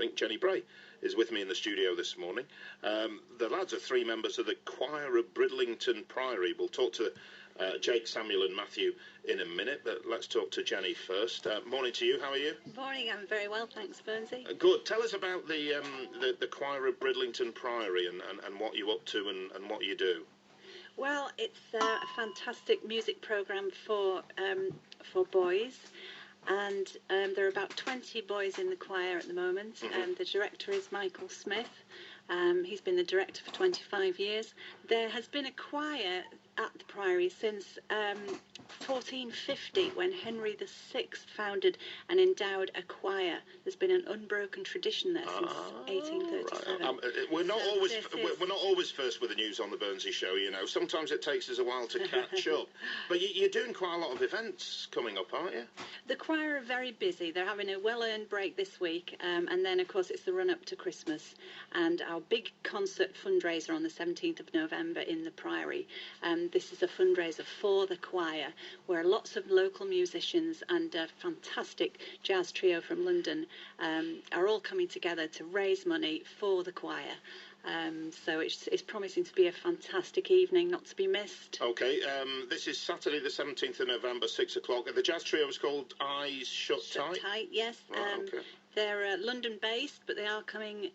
think Jenny Bray is with me in the studio this morning. The lads are three members of the choir of Bridlington Priory. We'll talk to Jake, Samuel and Matthew in a minute, but let's talk to Jenny first. Morning to you, how are you? Morning, I'm very well, thanks, Bernsey. Good. Tell us about the choir of Bridlington Priory and what you're up to and what you do. Well, it's a fantastic music programme for boys, and there are about 20 boys in the choir at the moment. The director is Michael Smith. He's been the director for 25 years. There has been a choir at the Priory since 1450, when Henry VI founded and endowed a choir. There's been an unbroken tradition there since 1837. Right. We're not always first with the news on the Bernsey Show, you know. Sometimes it takes us a while to catch up. But you're doing quite a lot of events coming up, aren't you? The choir are very busy. They're having a well-earned break this week, and then, of course, it's the run-up to Christmas. And our big concert fundraiser on the 17th of November in the Priory. This is a fundraiser for the choir, where lots of local musicians and a fantastic jazz trio from London are all coming together to raise money for the choir. So it's promising to be a fantastic evening, not to be missed. Okay, this is Saturday the 17th of November, 6 o'clock. The jazz trio is called Eyes Shut Tight? Tight, yes. Right, okay. They're London-based, but they are coming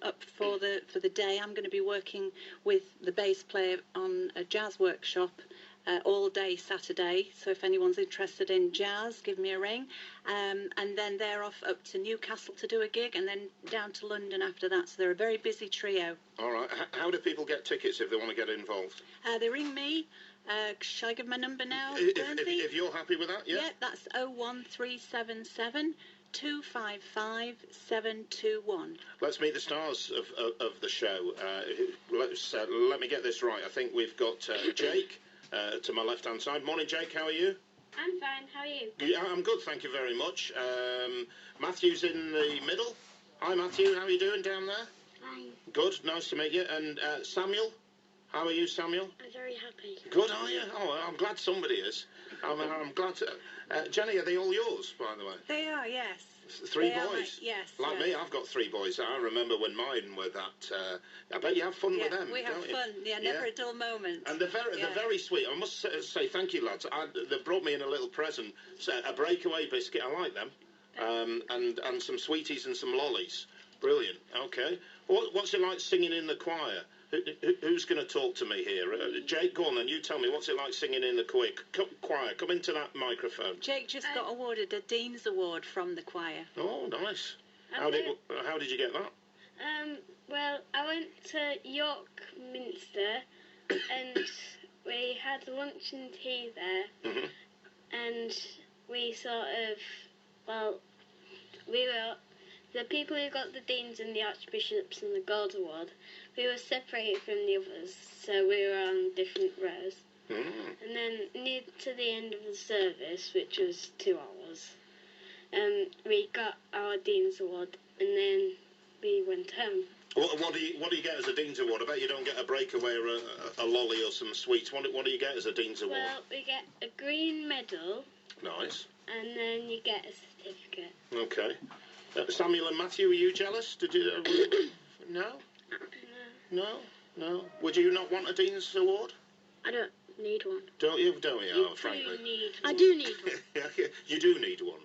up for the day. I'm going to be working with the bass player on a jazz workshop all day Saturday. So if anyone's interested in jazz, give me a ring. And then they're off up to Newcastle to do a gig, and then down to London after that. So they're a very busy trio. All right. How do people get tickets if they want to get involved? They ring me. Shall I give my number now, if you're happy with that, yeah? Yeah, that's 01377 255 721. Let's meet the stars of the show. Let me get this right. I think we've got Jake to my left-hand side. Morning, Jake. How are you? I'm fine. How are you? Yeah, I'm good. Thank you very much. Matthew's in the middle. Hi, Matthew. How are you doing down there? Fine. Good. Nice to meet you. And Samuel. How are you, Samuel? I'm very happy. Good, are you? Oh, I'm glad somebody is. I'm glad to... Jenny, are they all yours, by the way? They are, yes. Three boys? Yes. Like me, I've got three boys. I remember when mine were that... I bet you have fun with them, we have fun. Yeah, never a dull moment. And they're very sweet. I must say thank you, lads. They brought me in a little present, a breakaway biscuit. I like them. And some sweeties and some lollies. Brilliant. Okay. What's it like singing in the choir? Who's going to talk to me here? Jake, go on then. You tell me, what's it like singing in the choir? Come into that microphone. Jake just got awarded a Dean's Award from the choir. Oh, nice. How did you get that? Well, I went to York Minster and we had lunch and tea there. And we were the people who got the Deans and the Archbishops and the Gold Award. We were separated from the others, so we were on different rows. And then near to the end of the service, which was 2 hours, we got our Dean's Award, and then we went home. What do you get as a Dean's Award? I bet you don't get a breakaway or a lolly or some sweets. What do you get as a Dean's Award? Well, we get a green medal. Nice. And then you get a certificate. Okay. Samuel and Matthew, are you jealous? Did you? No? No. Would you not want a Dean's Award? I don't need one. Don't you? Oh, frankly. I do need one. You do need one.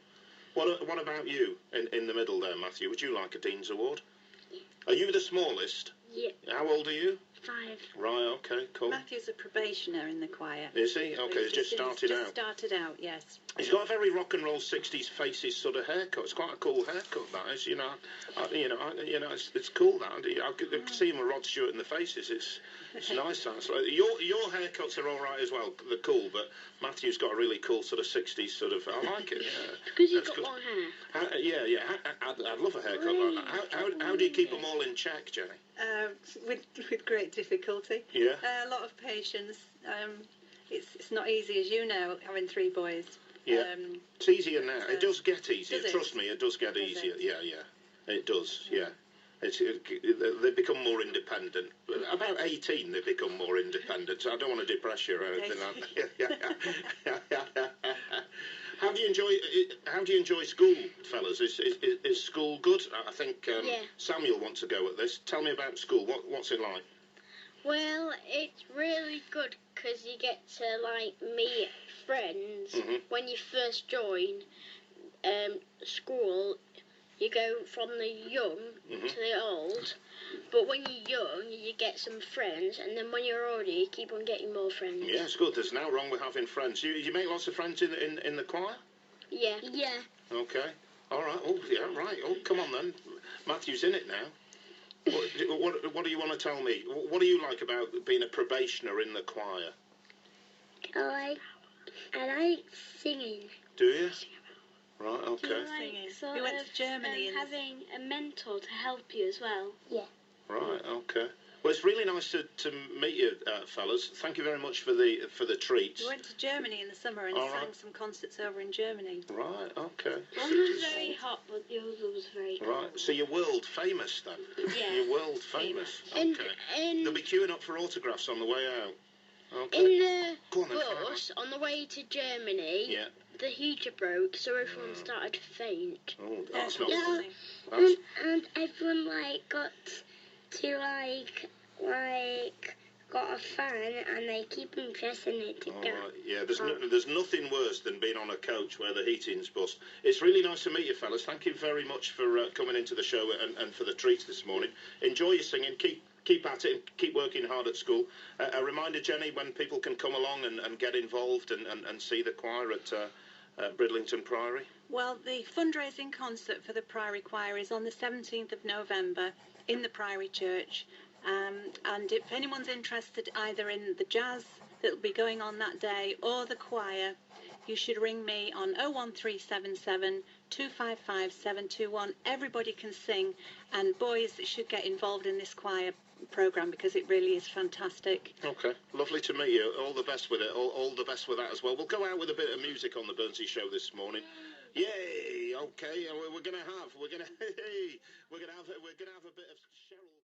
What about you in the middle there, Matthew? Would you like a Dean's Award? Are you the smallest? Yeah. How old are you? 5. Right, okay, cool. Matthew's a probationer in the choir. Is he? Okay, he's just started out. Started out, yes. He's got a very rock and roll 60s faces sort of haircut. It's quite a cool haircut, that is. It's cool, that. I could see him with Rod Stewart in the faces. It's nice, that. So your haircuts are all right as well. They're cool, but Matthew's got a really cool sort of 60s sort of... I like it, yeah. Because you've got long hair. Yeah. I'd love a haircut like that. How do you keep them all in check, Jenny? With great difficulty. Yeah. A lot of patience. It's not easy, as you know, having 3 boys. Yeah. It's easier now. It does get easier. Does it? Trust me, it does get easier. Yeah. It does, yeah. They become more independent. About 18, they become more independent. So I don't want to depress you or anything like that. How do you enjoy school, fellas? Is school good? I think Samuel wants to go at this. Tell me about school. What's it like? Well, it's really good because you get to like meet friends when you first join school. You go from the young to the old, but when you're young, you get some friends, and then when you're older, you keep on getting more friends. Yeah, it's good. There's no wrong with having friends. You make lots of friends in the choir? Yeah. Yeah. Okay. All right. Oh, yeah, right. Oh, come on then. Matthew's in it now. What do you want to tell me? What do you like about being a probationer in the choir? I like singing. Do you? Right, okay. Do you like sort We went of to Germany and having a mentor to help you as well? Yeah. Right, okay. Well, it's really nice to meet you, fellas. Thank you very much for the treats. we went to Germany in the summer and sang some concerts over in Germany. Right, okay. One was very hot, but the other was very cold. Right, so you're world famous then? Yeah. You're world famous. Okay. They'll be queuing up for autographs on the way out. Okay. In the bus on the way to Germany, the heater broke, so everyone started to faint. Oh, that's not funny. That's... And everyone got to got a fan, and they keep on pressing it to go. Right. Yeah, there's nothing worse than being on a coach where the heating's bust. It's really nice to meet you, fellas. Thank you very much for coming into the show and for the treats this morning. Enjoy your singing. Keep at it and keep working hard at school. A reminder, Jenny, when people can come along and get involved and see the choir at Bridlington Priory. Well, the fundraising concert for the Priory Choir is on the 17th of November in the Priory Church. And if anyone's interested either in the jazz that will be going on that day or the choir, you should ring me on 01377 255 721. Everybody can sing, and boys should get involved in this choir programme because it really is fantastic. Okay, lovely to meet you. All the best with it. All the best with that as well. We'll go out with a bit of music on the Burnsey Show this morning. Yay! Okay, we're gonna have a bit of Cheryl.